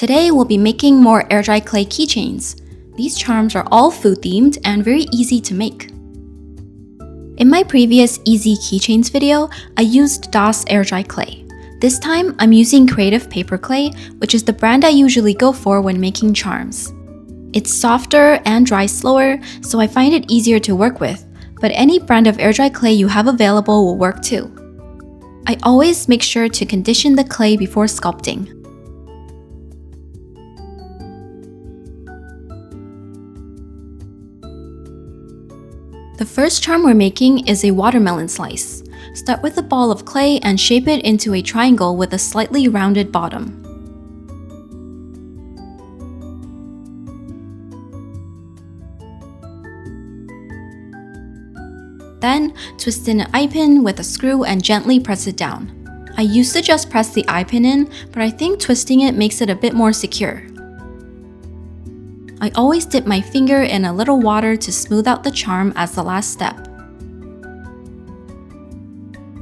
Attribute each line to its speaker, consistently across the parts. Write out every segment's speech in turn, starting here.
Speaker 1: Today we'll be making more air dry clay keychains. These charms are all food themed and very easy to make. In my previous easy keychains video, I used DOS air dry clay. This time I'm using Creative Paper Clay, which is the brand I usually go for when making charms. It's softer and dries slower, so I find it easier to work with, but any brand of air dry clay you have available will work too. I always make sure to condition the clay before sculpting. The first charm we're making is a watermelon slice. Start with a ball of clay and shape it into a triangle with a slightly rounded bottom. Then, twist in an eye pin with a screw and gently press it down. I used to just press the eye pin in, but I think twisting it makes it a bit more secure. I always dip my finger in a little water to smooth out the charm as the last step.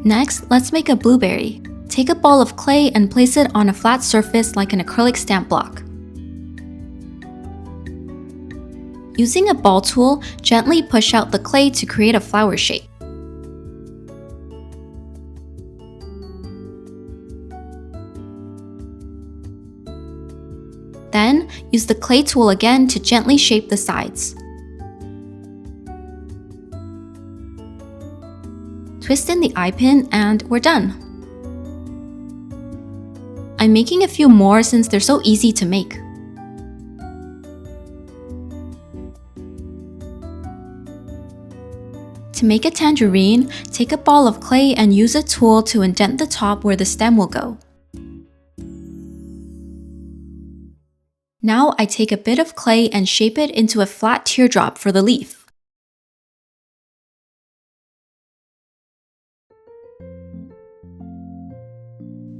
Speaker 1: Next, let's make a blueberry. Take a ball of clay and place it on a flat surface like an acrylic stamp block. Using a ball tool, gently push out the clay to create a flower shape. Then, use the clay tool again to gently shape the sides. Twist in the eye pin and we're done. I'm making a few more since they're so easy to make. To make a tangerine, take a ball of clay and use a tool to indent the top where the stem will go. Now I take a bit of clay and shape it into a flat teardrop for the leaf.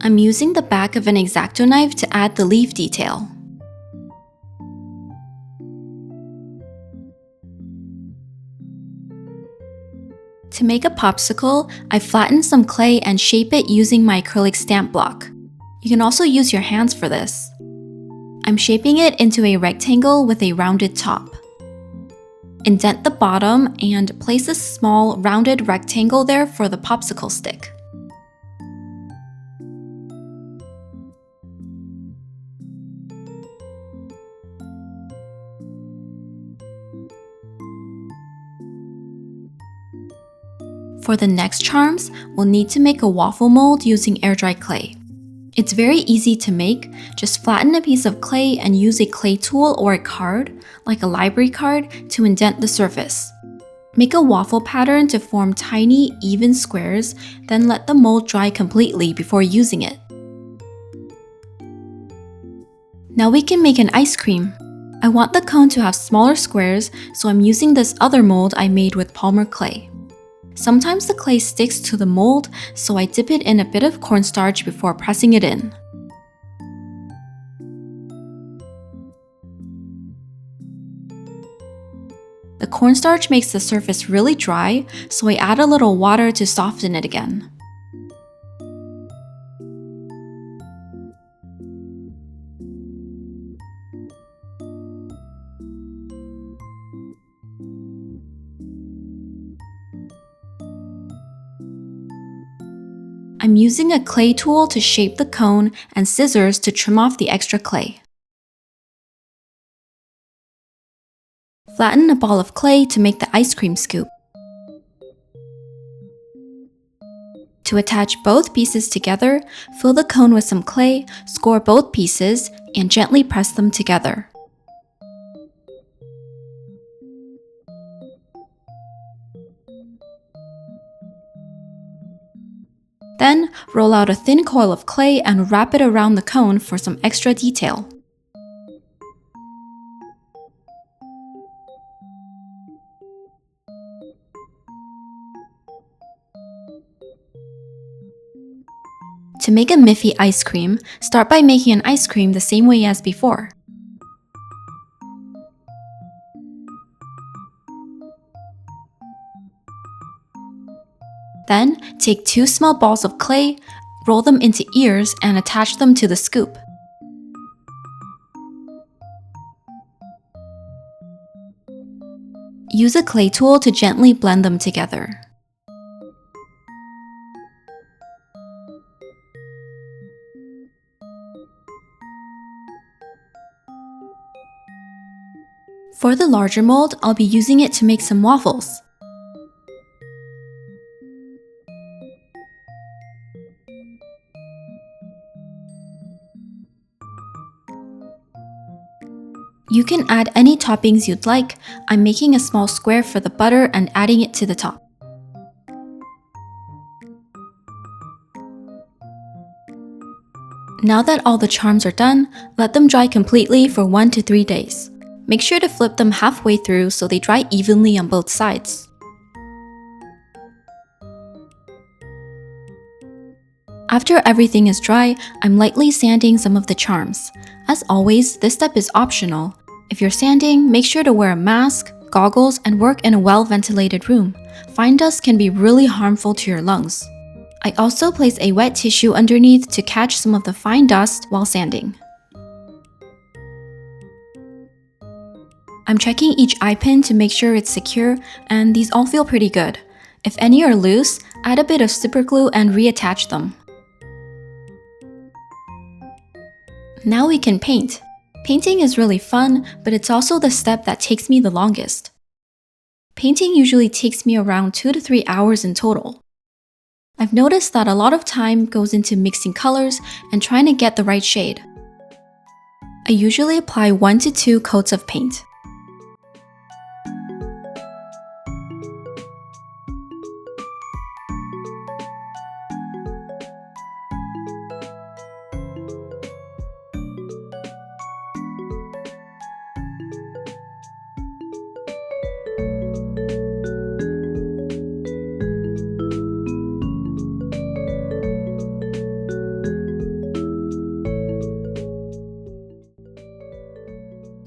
Speaker 1: I'm using the back of an X-Acto knife to add the leaf detail. To make a popsicle, I flatten some clay and shape it using my acrylic stamp block. You can also use your hands for this. I'm shaping it into a rectangle with a rounded top. Indent the bottom and place a small rounded rectangle there for the popsicle stick. For the next charms, we'll need to make a waffle mold using air dry clay. It's very easy to make. Just flatten a piece of clay and use a clay tool or a card, like a library card, to indent the surface. Make a waffle pattern to form tiny, even squares, then let the mold dry completely before using it. Now we can make an ice cream. I want the cone to have smaller squares, so I'm using this other mold I made with Palmer clay. Sometimes the clay sticks to the mold, so I dip it in a bit of cornstarch before pressing it in. The cornstarch makes the surface really dry, so I add a little water to soften it again. I'm using a clay tool to shape the cone and scissors to trim off the extra clay. Flatten a ball of clay to make the ice cream scoop. To attach both pieces together, fill the cone with some clay, score both pieces, and gently press them together. Then, roll out a thin coil of clay and wrap it around the cone for some extra detail. To make a miffy ice cream, start by making an ice cream the same way as before. Then, take 2 small balls of clay, roll them into ears, and attach them to the scoop. Use a clay tool to gently blend them together. For the larger mold, I'll be using it to make some waffles. You can add any toppings you'd like. I'm making a small square for the butter and adding it to the top. Now that all the charms are done, let them dry completely for 1 to 3 days. Make sure to flip them halfway through so they dry evenly on both sides. After everything is dry, I'm lightly sanding some of the charms. As always, this step is optional. If you're sanding, make sure to wear a mask, goggles, and work in a well-ventilated room. Fine dust can be really harmful to your lungs. I also place a wet tissue underneath to catch some of the fine dust while sanding. I'm checking each eye pin to make sure it's secure, and these all feel pretty good. If any are loose, add a bit of super glue and reattach them. Now we can paint. Painting is really fun, but it's also the step that takes me the longest. Painting usually takes me around 2 to 3 hours in total. I've noticed that a lot of time goes into mixing colors and trying to get the right shade. I usually apply 1 to 2 coats of paint.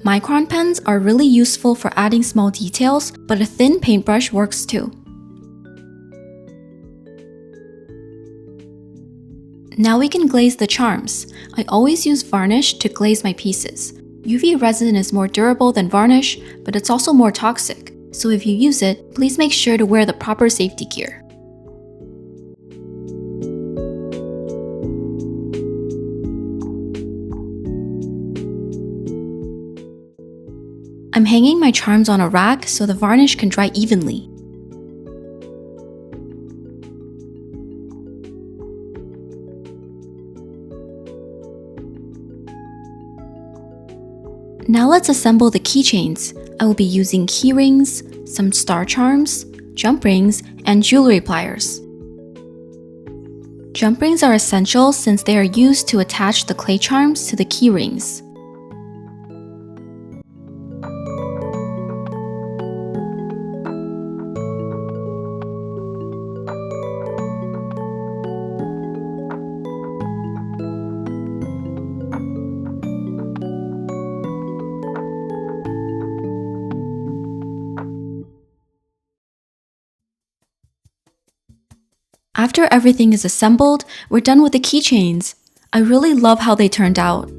Speaker 1: Micron pens are really useful for adding small details, but a thin paintbrush works too. Now we can glaze the charms. I always use varnish to glaze my pieces. UV resin is more durable than varnish, but it's also more toxic. So if you use it, please make sure to wear the proper safety gear. I'm hanging my charms on a rack so the varnish can dry evenly. Now let's assemble the keychains. I will be using key rings, some star charms, jump rings, and jewelry pliers. Jump rings are essential since they are used to attach the clay charms to the key rings. After everything is assembled, we're done with the keychains. I really love how they turned out.